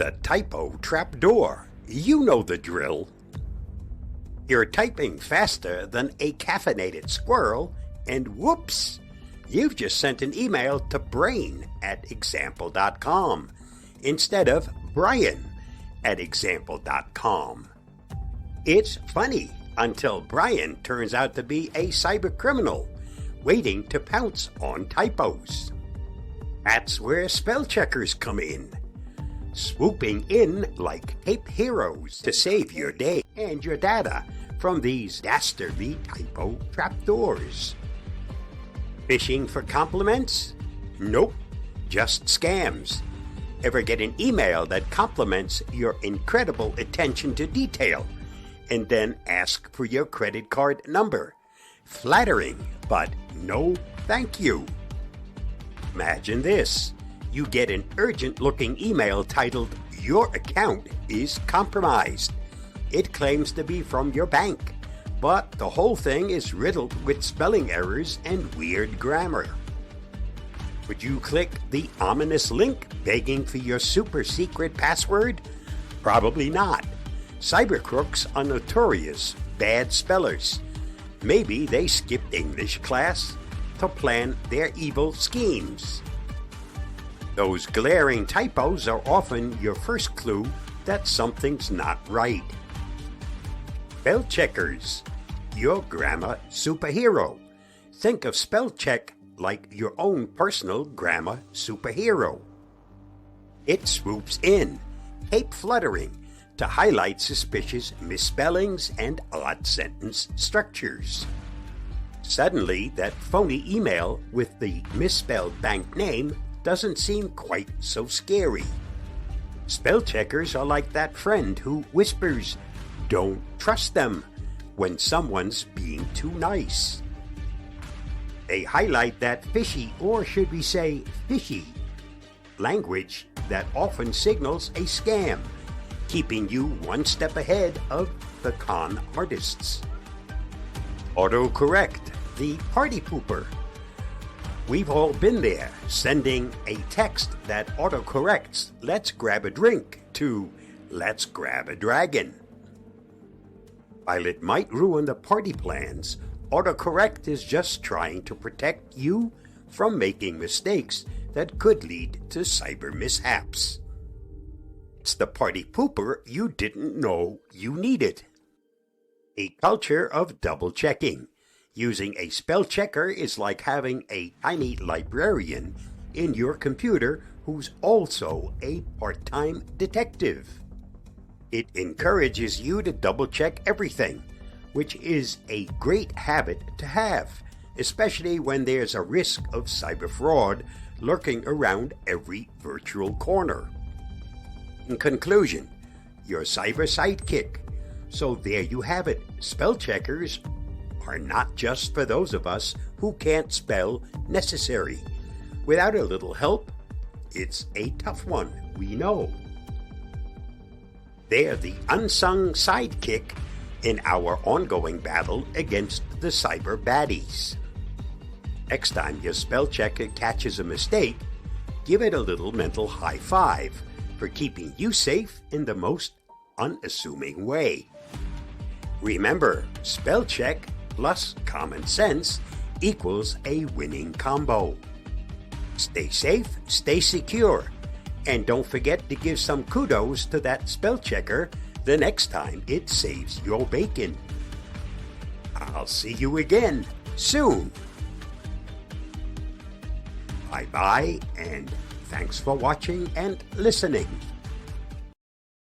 The typo trapdoor. You know the drill. You're typing faster than a caffeinated squirrel, and whoops! You've just sent an email to brain@example.com instead of brian@example.com. It's funny until Brian turns out to be a cybercriminal waiting to pounce on typos. That's where spell checkers come in, swooping in like tape heroes to save your day and your data from these dastardly typo trapdoors. Fishing for compliments? Nope, just scams. Ever get an email that compliments your incredible attention to detail and then ask for your credit card number? Flattering, but no thank you. Imagine this. You get an urgent-looking email titled, "Your account is compromised." It claims to be from your bank, but the whole thing is riddled with spelling errors and weird grammar. Would you click the ominous link begging for your super secret password? Probably not. Cyber crooks are notorious bad spellers. Maybe they skipped English class to plan their evil schemes. Those glaring typos are often your first clue that something's not right. Spell checkers, your grammar superhero. Think of spell check like your own personal grammar superhero. It swoops in, cape fluttering, to highlight suspicious misspellings and odd sentence structures. Suddenly, that phony email with the misspelled bank name doesn't seem quite so scary. Spell checkers are like that friend who whispers, "Don't trust them," when someone's being too nice. They highlight that fishy, or should we say fishy, language that often signals a scam, keeping you one step ahead of the con artists. Autocorrect, the party pooper. We've all been there, sending a text that autocorrects "let's grab a drink" to "let's grab a dragon." While it might ruin the party plans, autocorrect is just trying to protect you from making mistakes that could lead to cyber mishaps. It's the party pooper you didn't know you needed. A culture of double-checking. Using a spell checker is like having a tiny librarian in your computer who's also a part-time detective. It encourages you to double-check everything, which is a great habit to have, especially when there's a risk of cyber fraud lurking around every virtual corner. In conclusion, your cyber sidekick. So there you have it. Spell checkers are not just for those of us who can't spell necessary. Without a little help, it's a tough one, we know. They're the unsung sidekick in our ongoing battle against the cyber baddies. Next time your spell checker catches a mistake, give it a little mental high five for keeping you safe in the most unassuming way. Remember, spell check plus common sense equals a winning combo. Stay safe, stay secure, and don't forget to give some kudos to that spell checker the next time it saves your bacon. I'll see you again soon. Bye-bye, and thanks for watching and listening.